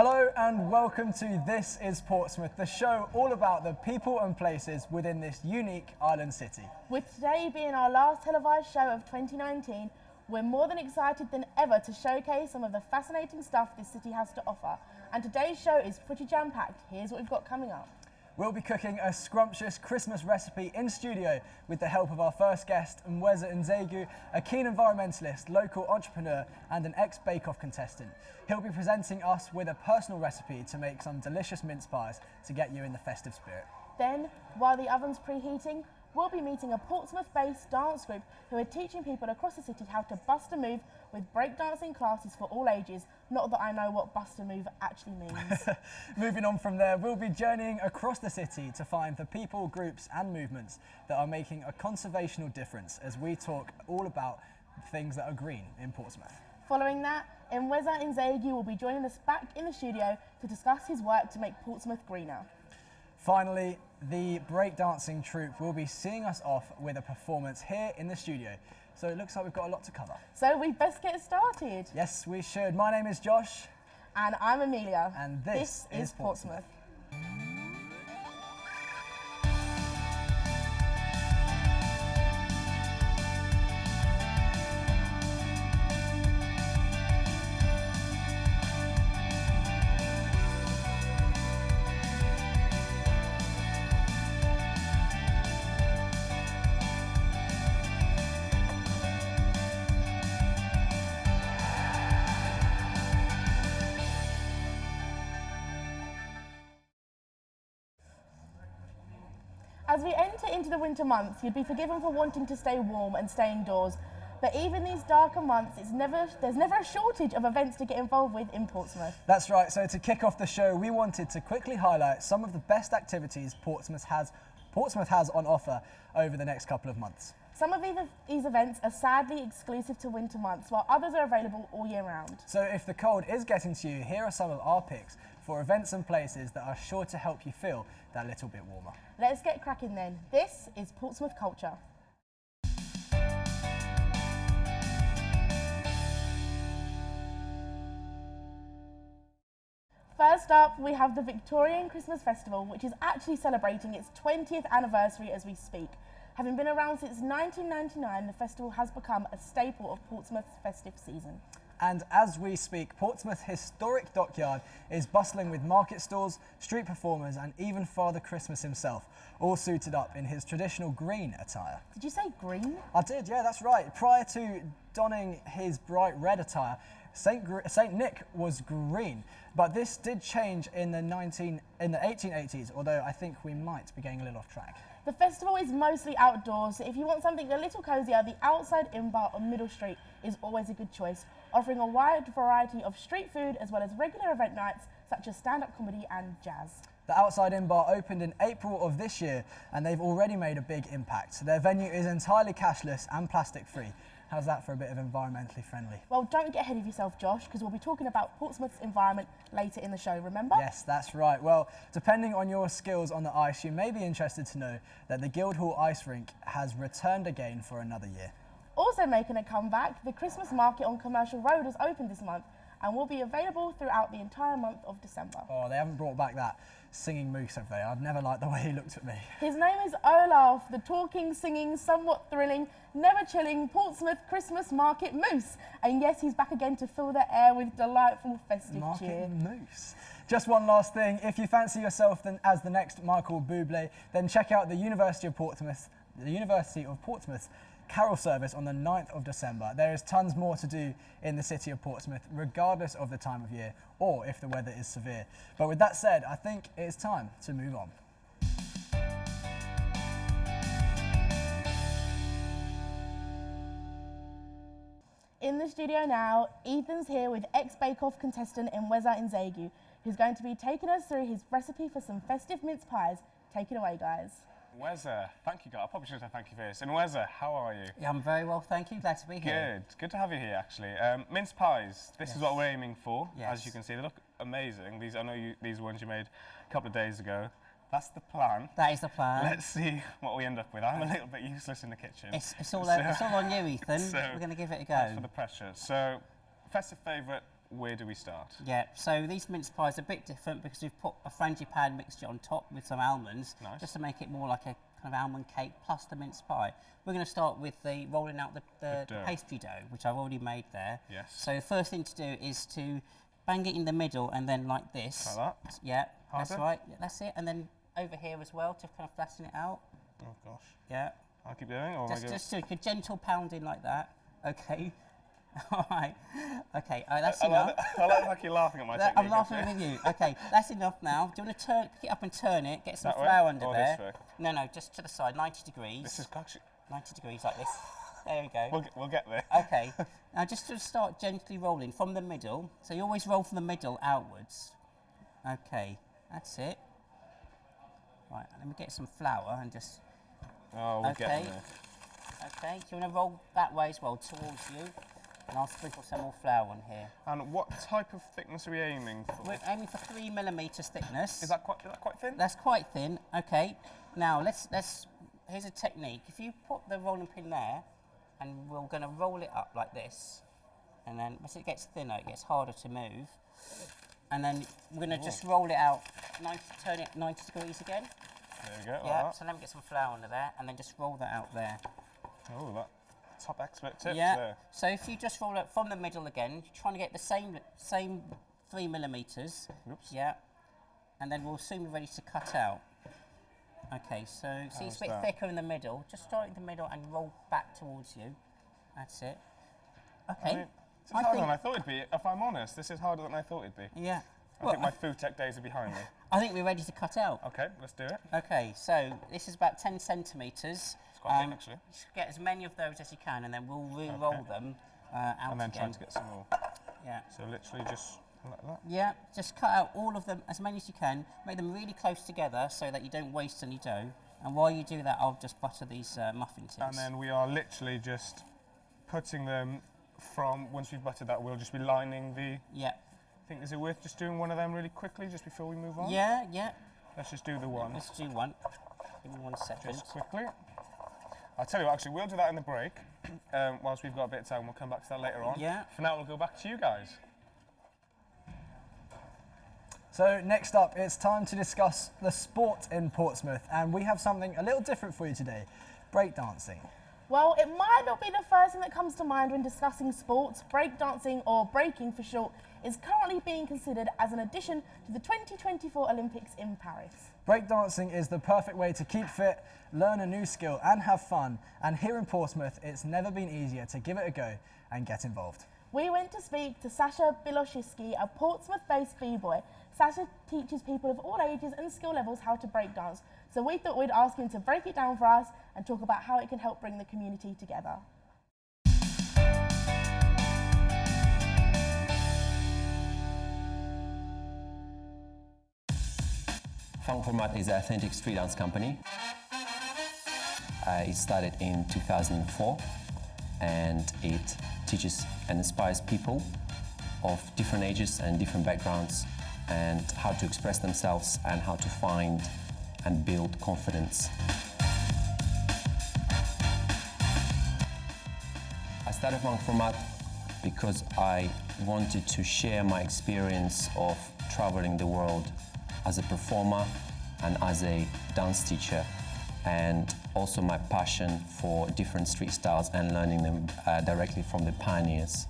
Hello and welcome to This Is Portsmouth, the show all about the people and places within this unique island city. With today being our last televised show of 2019, we're more than excited than ever to showcase some of the fascinating stuff this city has to offer. And today's show is pretty jam-packed. Here's what we've got coming up. We'll be cooking a scrumptious Christmas recipe in studio with the help of our first guest, Enwezor, a keen environmentalist, local entrepreneur and an ex-Bake Off contestant. He'll be presenting us with a personal recipe to make some delicious mince pies to get you in the festive spirit. Then, while the oven's preheating, we'll be meeting a Portsmouth-based dance group who are teaching people across the city how to bust a move with breakdancing classes for all ages. Not that I know what bust a move actually means. Moving on from there, we'll be journeying across the city to find the people, groups and movements that are making a conservational difference as we talk all about things that are green in Portsmouth. Following that, Enwezor will be joining us back in the studio to discuss his work to make Portsmouth greener. Finally, the breakdancing troupe will be seeing us off with a performance here in the studio. So it looks like we've got a lot to cover. So we best get started. Yes, we should. My name is Josh. And I'm Amelia. And this is Portsmouth. As we enter into the winter months, you'd be forgiven for wanting to stay warm and stay indoors. But even these darker months, there's never a shortage of events to get involved with in Portsmouth. That's right. So to kick off the show, we wanted to quickly highlight some of the best activities Portsmouth has on offer over the next couple of months. Some of these events are sadly exclusive to winter months, while others are available all year round. So if the cold is getting to you, here are some of our picks for events and places that are sure to help you feel that little bit warmer. Let's get cracking then. This is Portsmouth Culture. First up, we have the Victorian Christmas Festival, which is actually celebrating its 20th anniversary as we speak. Having been around since 1999, the festival has become a staple of Portsmouth's festive season. And as we speak, Portsmouth's historic dockyard is bustling with market stalls, street performers and even Father Christmas himself, all suited up in his traditional green attire. Did you say green? I did, yeah, that's right. Prior to donning his bright red attire, Saint Nick was green, but this did change in the 1880s, although I think we might be getting a little off track. The festival is mostly outdoors, so if you want something a little cosier, the outside inn bar on Middle Street is always a good choice, offering a wide variety of street food as well as regular event nights such as stand-up comedy and jazz. The outside inn bar opened in April of this year and they've already made a big impact. Their venue is entirely cashless and plastic free. How's that for a bit of environmentally friendly? Well, don't get ahead of yourself, Josh, because we'll be talking about Portsmouth's environment later in the show, remember? Yes, that's right. Well, depending on your skills on the ice, you may be interested to know that the Guildhall Ice Rink has returned again for another year. Also making a comeback, the Christmas market on Commercial Road has opened this month and will be available throughout the entire month of December. Oh, they haven't brought back that singing moose, have they? I've never liked the way he looked at me. His name is Olaf, the talking, singing, somewhat thrilling, never chilling Portsmouth Christmas market moose. And yes, he's back again to fill the air with delightful festive cheer. Market moose. Just one last thing, if you fancy yourself as the next Michael Bublé, then check out the University of Portsmouth's Carol service on the 9th of December. There is tons more to do in the city of Portsmouth, regardless of the time of year or if the weather is severe. But with that said, I think it's time to move on. In the studio now, Ethan's here with ex-Bake Off contestant Enwezor, who's going to be taking us through his recipe for some festive mince pies. Take it away, guys. Enwezor, thank you, guys. I probably should have thank you first. Enwezor, how are you? Yeah, I'm very well, thank you. Glad to be here. Good to have you here, actually. Mince pies, this is what we're aiming for. Yes. As you can see, they look amazing. These ones you made a couple of days ago. That's the plan. That is the plan. Let's see what we end up with. I'm a little bit useless in the kitchen. It's all on you, Ethan. We're going to give it a go. Thanks for the pressure. So, festive favourite, where do we start? Yeah, so these mince pies are a bit different because we've put a Frangipane mixture on top with some almonds, Nice. just to make it more like a kind of almond cake plus the mince pie. We're going to start with the rolling out the dough. pastry dough, which I've already made there. Yes. So the first thing to do is to bang it in the middle and then like this. Like that? Yeah, that's Harder? right. Yeah, that's it. And then over here as well to kind of flatten it out. Oh gosh. Yeah. I'll keep doing, or am I Just do a gentle pounding like that. Okay. All right. Okay. That's I enough. like you're laughing at my I'm technique. laughing with you. Okay, that's enough now. Do you want to pick it up and turn it? Get some That way? flour under Or there. this way? No, just to the side, 90 degrees. This is actually. 90 degrees like this. There we go. We'll get there. Okay. Now just to start gently rolling from the middle. So you always roll from the middle outwards. Okay, that's it. Right, let me get some flour and just. Oh, we're getting there. Okay, do you want to roll that way as well towards you? And I'll sprinkle some more flour on here. And what type of thickness are we aiming for? We're aiming for 3 millimetres thickness. Is that quite thin? That's quite thin. Okay. Now here's a technique. If you put the rolling pin there, and we're going to roll it up like this, and then as it gets thinner, it gets harder to move. And then we're going to just roll it out, turn it 90 degrees again. There we go. Yeah. So let me get some flour under there, and then just roll that out there. Oh, that top expert tips Yeah. there. So if you just roll it from the middle again, you're trying to get the same 3 millimetres. Oops. Yeah. And then we'll soon be ready to cut out. Okay, so see it's a bit thicker in the middle. Just start in the middle and roll back towards you. That's it. Okay. I mean, this is harder than I thought it'd be. If I'm honest, this is harder than I thought it'd be. Yeah. I think my food tech days are behind me. I think we're ready to cut out. Okay, let's do it. Okay, so this is about 10 centimetres. It's quite thin, actually. Just get as many of those as you can, and then we'll re-roll them out And then again. try to get some more. Yeah. So literally just like that. Yeah, just cut out all of them, as many as you can. Make them really close together so that you don't waste any dough. And while you do that, I'll just butter these muffin tips. And then we are literally just putting them from, once we've buttered that, we'll just be lining the... Yeah. Is it worth just doing one of them really quickly just before we move on? Yeah, yeah. Let's just do the one. Let's do one. Give me 1 second. Just quickly. I'll tell you what, actually, we'll do that in the break. Whilst we've got a bit of time, we'll come back to that later on. Yeah. For now, we'll go back to you guys. So next up, it's time to discuss the sport in Portsmouth, and we have something a little different for you today, breakdancing. Well, it might not be the first thing that comes to mind when discussing sports. Breakdancing, or breaking for short, is currently being considered as an addition to the 2024 Olympics in Paris. Breakdancing is the perfect way to keep fit, learn a new skill and have fun, and here in Portsmouth it's never been easier to give it a go and get involved. We went to speak to Sasha Biloshiski, a Portsmouth-based b-boy. Sasha teaches people of all ages and skill levels how to breakdance, so we thought we'd ask him to break it down for us and talk about how it can help bring the community together. Frangipane is an authentic street dance company. It started in 2004 and it teaches and inspires people of different ages and different backgrounds and how to express themselves and how to find and build confidence. I started Frangipane because I wanted to share my experience of traveling the world as a performer and as a dance teacher, and also my passion for different street styles and learning them directly from the pioneers.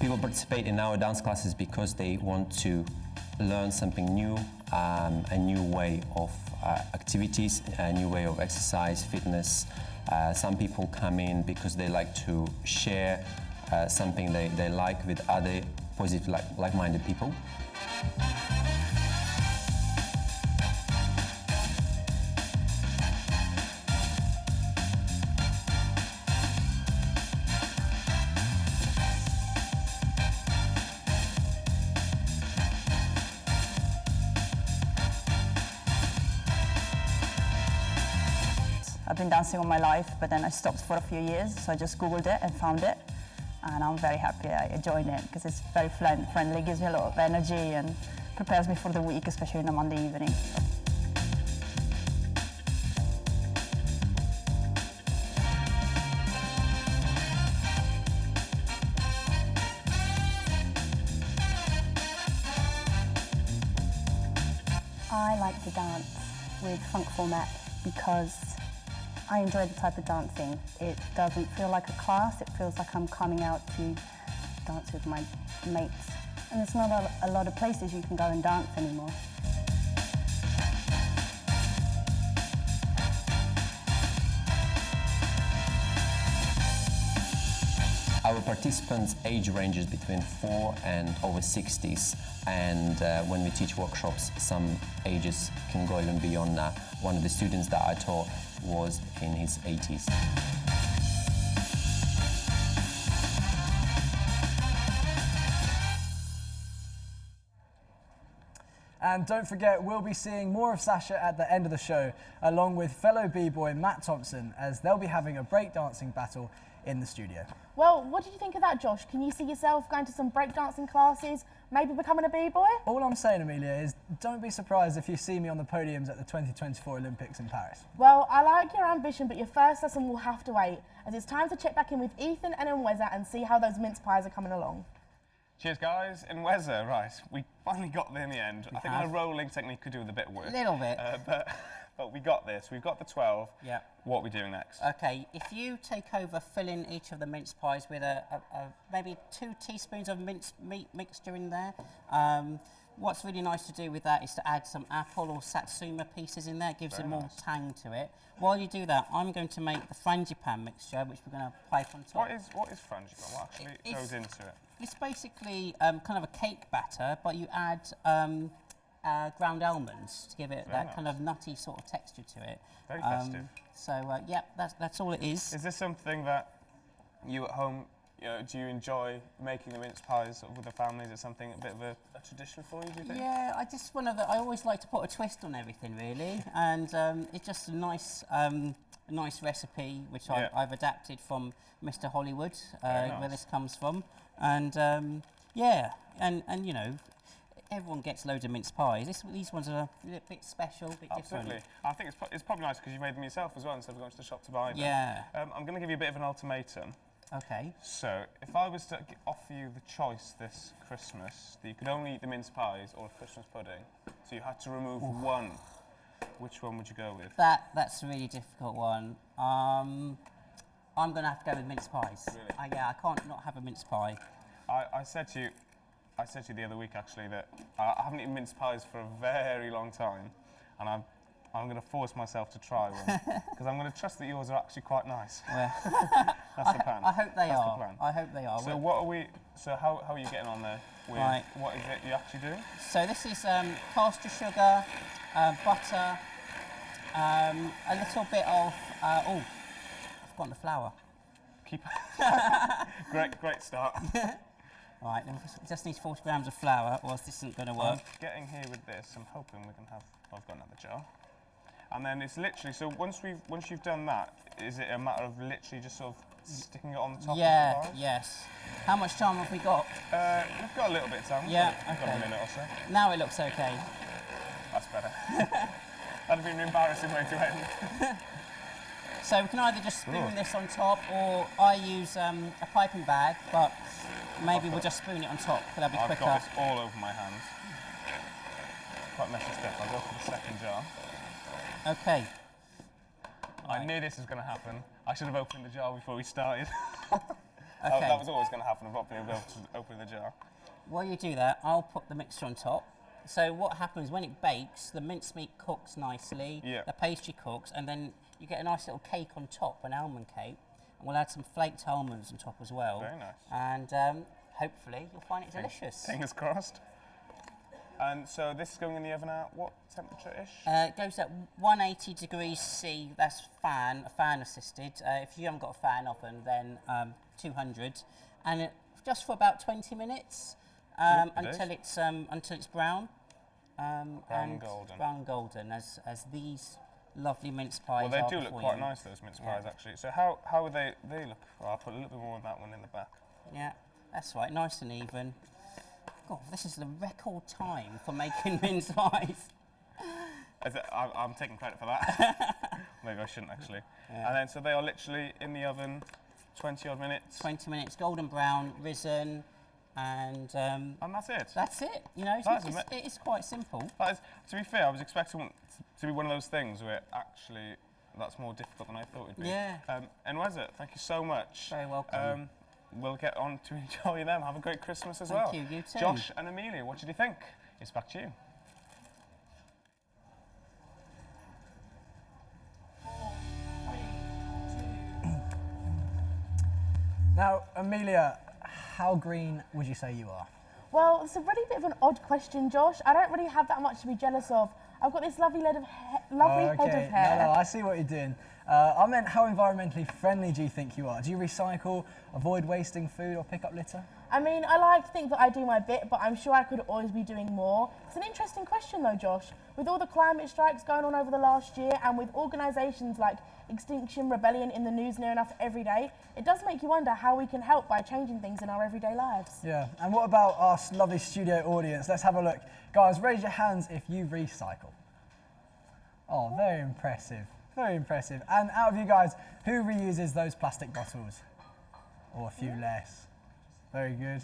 People participate in our dance classes because they want to learn something new, a new way of activities, a new way of exercise, fitness. Some people come in because they like to share something they like with other positive, like-minded people. I've been dancing all my life, but then I stopped for a few years, so I just Googled it and found it. And I'm very happy I joined it because it's very friendly, gives me a lot of energy and prepares me for the week, especially on a Monday evening. I like to dance with funk format because I enjoy the type of dancing. It doesn't feel like a class, it feels like I'm coming out to dance with my mates. And there's not a lot of places you can go and dance anymore. Our participants' age ranges between 4 and over 60s, and when we teach workshops, some ages can go even beyond that. One of the students that I taught was in his 80s. And don't forget, we'll be seeing more of Sasha at the end of the show, along with fellow b-boy Matt Thompson, as they'll be having a breakdancing battle in the studio. Well, what did you think of that, Josh? Can you see yourself going to some breakdancing classes, maybe becoming a b-boy? All I'm saying, Amelia, is don't be surprised if you see me on the podiums at the 2024 Olympics in Paris. Well, I like your ambition, but your first lesson will have to wait, as it's time to check back in with Ethan and Enwezor and see how those mince pies are coming along. Cheers, guys. Enwezor, right. We finally got there in the end. I think my rolling technique could do with a bit of work. A little bit. But we got this. We've got the 12. Yeah. What are we doing next? Okay, if you take over filling each of the mince pies with maybe 2 teaspoons of mince meat mixture in there. What's really nice to do with that is to add some apple or satsuma pieces in there. It gives it more tang to it. While you do that, I'm going to make the Frangipane mixture, which we're going to pipe on top. What is Frangipane? What actually goes into it? It's basically kind of a cake batter, but you add ground almonds to give it that kind of nutty sort of texture to it. Very festive. So yeah, that's all it is. Is this something that you at home, do you enjoy making the mince pies with the family? Is it something a bit of a tradition for you, do you think? Yeah, I always like to put a twist on everything, really, and it's just a nice recipe which I've adapted from Mr. Hollywood, where this comes from, and yeah, and everyone gets loads of mince pies. These ones are a bit special, a bit Absolutely. different. I think it's probably nice because you made them yourself as well instead of going to the shop to buy them. Yeah. I'm going to give you a bit of an ultimatum. Okay. So, if I was to offer you the choice this Christmas that you could only eat the mince pies or a Christmas pudding, so you had to remove one, which one would you go with? That's a really difficult one. I'm going to have to go with mince pies. Really? Yeah, I can't not have a mince pie. I said to you the other week actually that I haven't eaten mince pies for a very long time, and I'm going to force myself to try one because I'm going to trust that yours are actually quite nice. Well, That's the plan. I hope they That's are. the plan. I hope they are. So how are you getting on there with what is it you actually doing? So this is caster sugar, butter, a little bit of I've forgotten the flour. Great start. Right, then we just need 40 grams of flour, or else this isn't going to work. I'm getting here with this. I'm hoping we can have. I've got another jar. And then it's literally, so once you've done that, is it a matter of literally just sort of sticking it on the top of the pies? Yes. How much time have we got? We've got a little bit of time. Yeah, We've got a minute or so. Now it looks okay. That's better. That'd be an embarrassing way to end. So we can either just spoon this on top, or I use a piping bag, but maybe we'll just spoon it on top, because that'll be quicker. I've got this all over my hands. Quite messy stuff. I'll go for the second jar. Okay. I knew this was going to happen. I should have opened the jar before we started. Okay. That was always going to happen. I've not been able to open the jar. While you do that, I'll put the mixture on top. So what happens when it bakes, the mincemeat cooks nicely, the pastry cooks, and then you get a nice little cake on top, an almond cake. And we'll add some flaked almonds on top as well. Very nice. And hopefully you'll find it delicious. Fingers crossed. And so this is going in the oven at what temperature-ish? It goes at 180 degrees C, that's fan assisted. If you haven't got a fan oven, then 200. And just for about 20 minutes until it's brown. Brown golden. Brown golden, as these lovely mince pies Well, are they do look before quite you. nice, those mince pies, actually. So how are they look? Well, I'll put a little bit more of that one in the back. Yeah, that's right, nice and even. God, this is the record time for making mince pies. I'm taking credit for that. Maybe I shouldn't actually. Yeah. And then, so they are literally in the oven 20 odd minutes. 20 minutes, golden brown, risen, and that's it. that's it. You know, it is quite simple. That is, to be fair, I was expecting it to be one of those things where actually that's more difficult than I thought it'd be. Yeah. Enwezor, thank you so much. Very welcome. We'll get on to enjoy them. Have a great Christmas as well. Thank you, you too. Josh and Amelia, what did you think? It's back to you. Now, Amelia, how green would you say you are? Well, it's a really bit of an odd question, Josh. I don't really have that much to be jealous of. I've got this lovely head of hair. No, I see what you're doing. I meant how environmentally friendly do you think you are? Do you recycle, avoid wasting food or pick up litter? I mean, I like to think that I do my bit, but I'm sure I could always be doing more. It's an interesting question though, Josh. With all the climate strikes going on over the last year and with organisations like Extinction Rebellion in the news near enough every day, it does make you wonder how we can help by changing things in our everyday lives. Yeah, and what about our lovely studio audience? Let's have a look. Guys, raise your hands if you recycle. Oh, very impressive, very impressive. And out of you guys, who reuses those plastic bottles? Or a few less? Very good.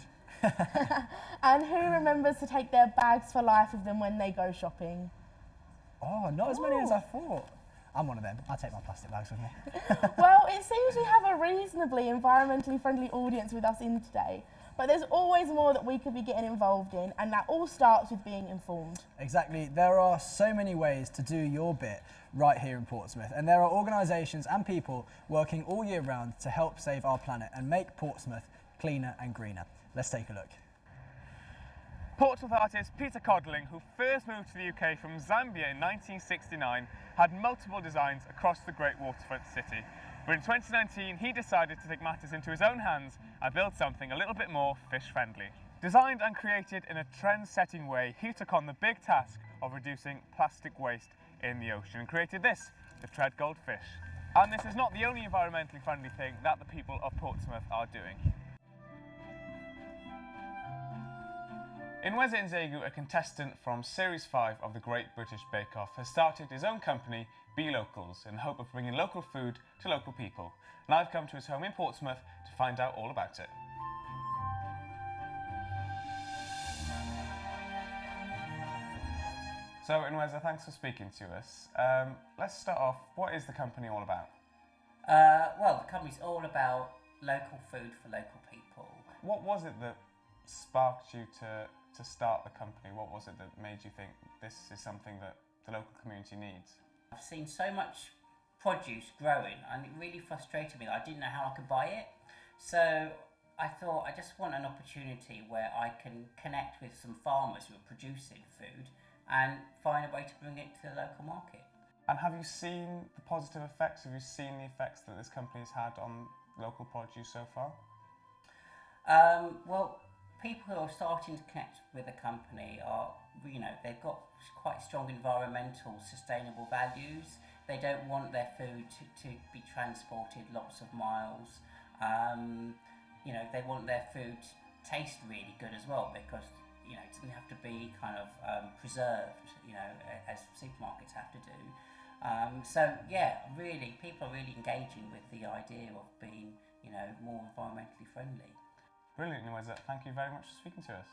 And who remembers to take their bags for life with them when they go shopping? Oh, not as many as I thought. I'm one of them. I take my plastic bags with me. Well, it seems we have a reasonably environmentally friendly audience with us in today, but there's always more that we could be getting involved in, and that all starts with being informed. Exactly. There are so many ways to do your bit right here in Portsmouth, and there are organisations and people working all year round to help save our planet and make Portsmouth cleaner and greener. Let's take a look. Portsmouth artist Peter Codling, who first moved to the UK from Zambia in 1969, had multiple designs across the great waterfront city. But in 2019, he decided to take matters into his own hands and build something a little bit more fish-friendly. Designed and created in a trend-setting way, he took on the big task of reducing plastic waste in the ocean and created this, the Tread Goldfish. And this is not the only environmentally friendly thing that the people of Portsmouth are doing. Enwezor, a contestant from Series 5 of the Great British Bake Off, has started his own company, Be Locals, in the hope of bringing local food to local people. And I've come to his home in Portsmouth to find out all about it. So, Enwezor, thanks for speaking to us. Let's start off, what is the company all about? Well, the company's all about local food for local people. What was it that sparked you to start the company? What was it that made you think this is something that the local community needs? I've seen so much produce growing and it really frustrated me that I didn't know how I could buy it. So I thought I just want an opportunity where I can connect with some farmers who are producing food and find a way to bring it to the local market. And have you seen the positive effects? Have you seen the effects that this company has had on local produce so far? Well, people who are starting to connect with the company are, they've got quite strong environmental, sustainable values. They don't want their food to be transported lots of miles. They want their food to taste really good as well because, it doesn't have to be kind of preserved, as supermarkets have to do. Really, people are really engaging with the idea of being, more environmentally friendly. Brilliant, Enwezor. Thank you very much for speaking to us.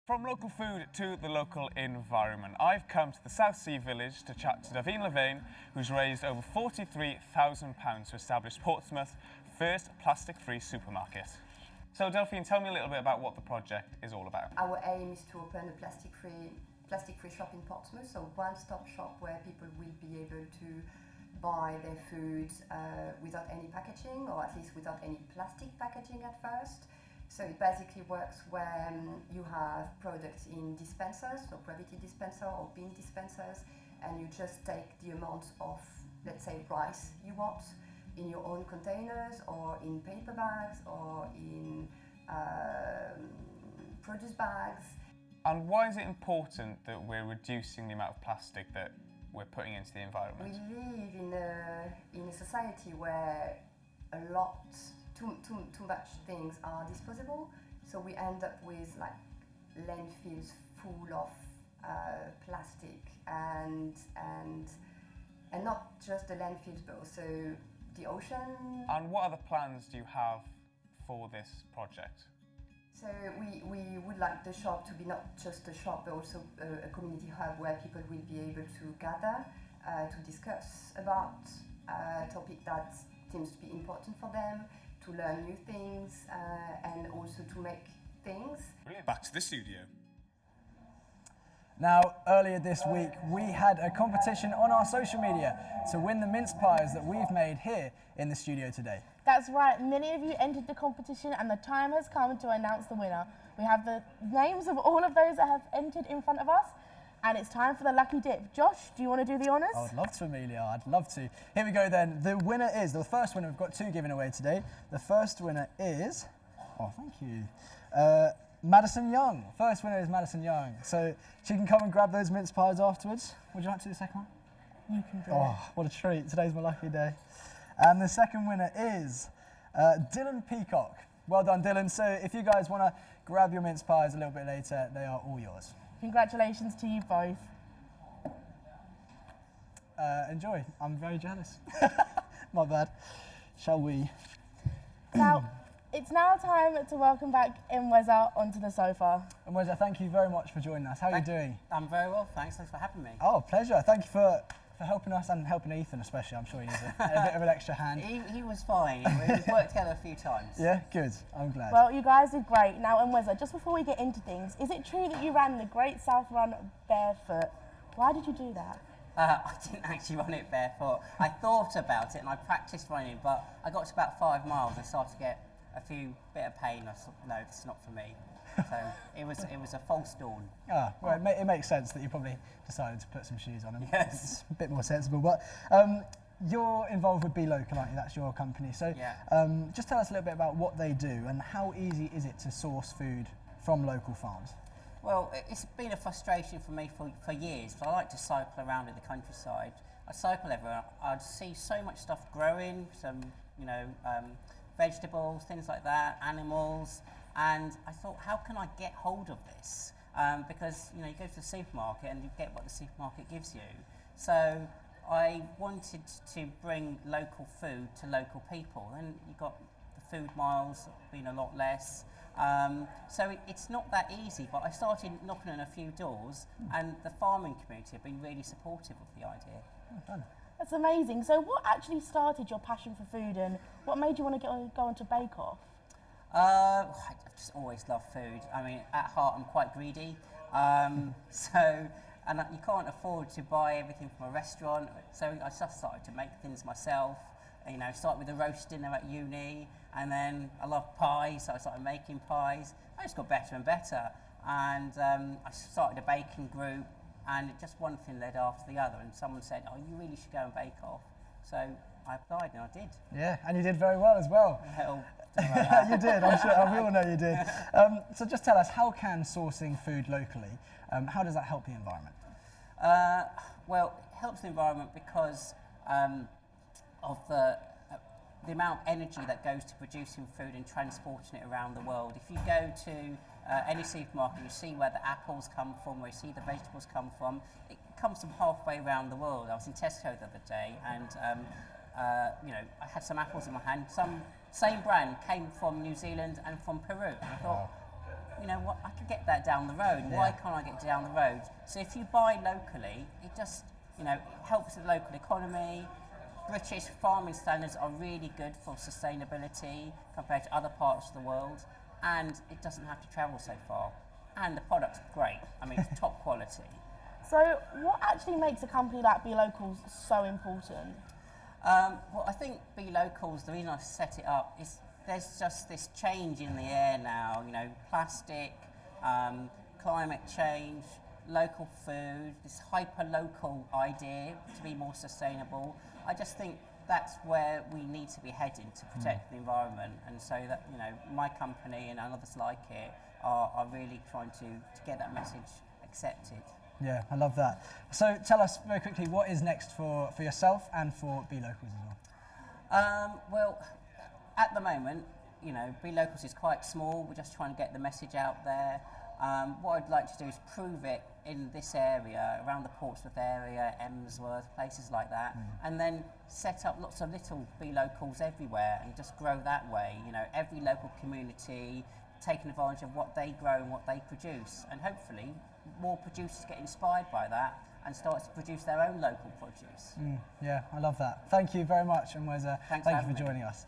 From local food to the local environment, I've come to the South Sea Village to chat to Davine Levain, who's raised over £43,000 to establish Portsmouth's first plastic-free supermarket. So Delphine, tell me a little bit about what the project is all about. Our aim is to open a plastic-free shop in Portsmouth, so one-stop shop where people will be able to buy their food without any packaging, or at least without any plastic packaging at first. So it basically works when you have products in dispensers, so gravity dispenser or bin dispensers, and you just take the amount of, let's say, rice you want in your own containers or in paper bags or in produce bags. And why is it important that we're reducing the amount of plastic that we're putting into the environment? We live in a society where a lot too much things are disposable, so we end up with like landfills full of plastic and not just the landfills but also the ocean. And what other plans do you have for this project? So we would like the shop to be not just a shop but also a community hub where people will be able to gather to discuss about a topic that seems to be important for them, to learn new things and also to make things. Brilliant. Back to the studio. Now, earlier this week, we had a competition on our social media to win the mince pies that we've made here in the studio today. That's right, many of you entered the competition and the time has come to announce the winner. We have the names of all of those that have entered in front of us, and it's time for the lucky dip. Josh, do you want to do the honours? I'd love to, Amelia, I'd love to. Here we go then. The winner is, the first winner, we've got two given away today. The first winner is, oh, thank you, Madison Young. First winner is Madison Young. So she can come and grab those mince pies afterwards. Would you like to do the second one? You can do Oh, what a treat. Today's my lucky day. And the second winner is Dylan Peacock. Well done, Dylan. So if you guys want to grab your mince pies a little bit later, they are all yours. Congratulations to you both. Enjoy. I'm very jealous. My bad. Shall we? Now, it's now time to welcome back Enwezor onto the sofa. Enwezor, thank you very much for joining us. How are you doing? I'm very well, thanks. Thanks for having me. Oh, pleasure. Thank you for helping us and helping Ethan especially. I'm sure he needs a bit of an extra hand. He was fine. We've worked together a few times. Yeah, good. I'm glad. Well, you guys did great. Now, Enwezor, just before we get into things, is it true that you ran the Great South Run barefoot? Why did you do that? I didn't actually run it barefoot. I thought about it and I practiced running, but I got to about 5 miles and started to get a bit of pain. I thought, no, this is not for me. So it was a false dawn. Ah, well, it makes sense that you probably decided to put some shoes on. And Yes. It's a bit more sensible. But you're involved with Be Local, aren't you? That's your company. So Yeah. just tell us a little bit about what they do and how easy is it to source food from local farms? Well, it's been a frustration for me for years. I like to cycle around in the countryside. I cycle everywhere. I'd see so much stuff growing, some, vegetables, things like that, animals, and I thought, how can I get hold of this? Because, you go to the supermarket and you get what the supermarket gives you. So I wanted to bring local food to local people, and you got the food miles being a lot less. So it's not that easy, but I started knocking on a few doors and the farming community have been really supportive of the idea. Oh, fun. That's amazing. So what actually started your passion for food and what made you want to go on to Bake Off? I've just always loved food. I mean, at heart, I'm quite greedy. And you can't afford to buy everything from a restaurant. So I just started to make things myself. Start with a roast dinner at uni, and then I love pies, so I started making pies. I just got better and better. And I started a baking group, and just one thing led after the other. And someone said, oh, you really should go and bake off. So I applied, and I did. Yeah, and you did very well as well. You did, I'm sure, we all know you did. So just tell us, how can sourcing food locally, how does that help the environment? Well, it helps the environment because of the amount of energy that goes to producing food and transporting it around the world. If you go to any supermarket, you see where the apples come from, where you see the vegetables come from. It comes from halfway around the world. I was in Tesco the other day, and I had some apples in my hand. Same brand came from New Zealand and from Peru. And I thought, you know what, I could get that down the road. Yeah. Why can't I get it down the road? So if you buy locally, it just, helps the local economy. British farming standards are really good for sustainability compared to other parts of the world, and it doesn't have to travel so far. And the product's great. I mean, it's top quality. So what actually makes a company like Be Locals so important? Well, I think Be Locals, the reason I set it up is there's just this change in the air now, plastic, climate change, local food, this hyper-local idea to be more sustainable. I just think that's where we need to be heading to protect the environment, and so that, my company and others like it are really trying to get that message accepted. Yeah, I love that. So tell us very quickly, what is next for yourself and for Be Locals as well? Well, at the moment, you know, Be Locals is quite small. We're just trying to get the message out there. What I'd like to do is prove it in this area, around the Portsmouth area, Enwezor, places like that, and then set up lots of little Be Locals everywhere and just grow that way. You know, every local community taking advantage of what they grow and what they produce, and hopefully more producers get inspired by that and start to produce their own local produce. Yeah, I love that. Thank you very much, Enwezor. Thanks Thank you for joining us.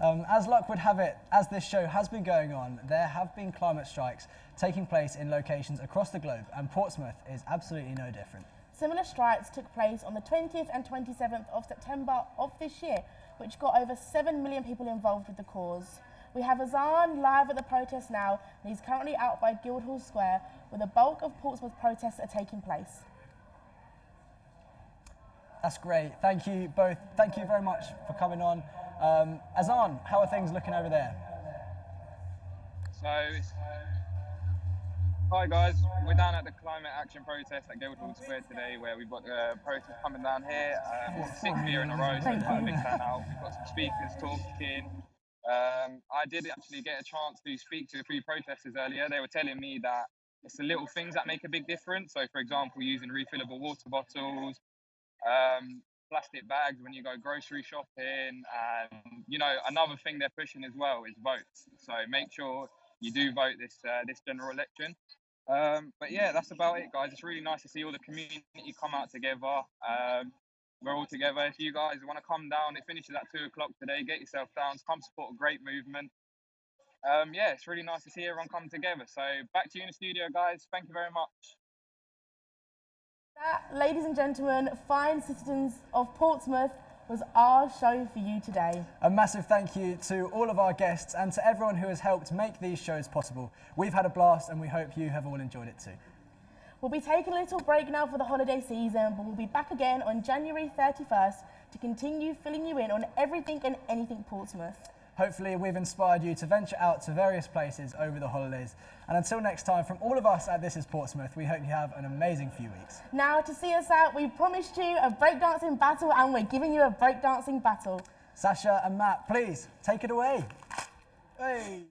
As luck would have it, as this show has been going on, there have been climate strikes taking place in locations across the globe, and Portsmouth is absolutely no different. Similar strikes took place on the 20th and 27th of September of this year, which got over 7 million people involved with the cause. We have Azan live at the protest now, and he's currently out by Guildhall Square, where the bulk of Portsmouth protests are taking place. That's great. Thank you both. Thank you very much for coming on. Azan, how are things looking over there? Hi guys, we're down at the climate action protest at Guildhall Square today, where we've got the protest coming down here. It's 6th year in a row, so it's quite a big turnout. We've got some speakers talking. I did actually get a chance to speak to a few protesters earlier. They were telling me that it's the little things that make a big difference. So, for example, using refillable water bottles, plastic bags when you go grocery shopping, and you know, another thing they're pushing as well is votes. So make sure you do vote this general election. But yeah, that's about it, guys. It's really nice to see all the community come out together. We're all together. If you guys want to come down, it finishes at 2 o'clock today. Get yourself down. Come support a great movement. Yeah, it's really nice to see everyone come together. So back to you in the studio, guys. Thank you very much. That, ladies and gentlemen, fine citizens of Portsmouth, was our show for you today. A massive thank you to all of our guests and to everyone who has helped make these shows possible. We've had a blast and we hope you have all enjoyed it too. We'll be taking a little break now for the holiday season, but we'll be back again on January 31st to continue filling you in on everything and anything Portsmouth. Hopefully we've inspired you to venture out to various places over the holidays. And until next time, from all of us at This Is Portsmouth, we hope you have an amazing few weeks. Now, to see us out, we promised you a breakdancing battle, and we're giving you a breakdancing battle. Sasha and Matt, please take it away. Hey.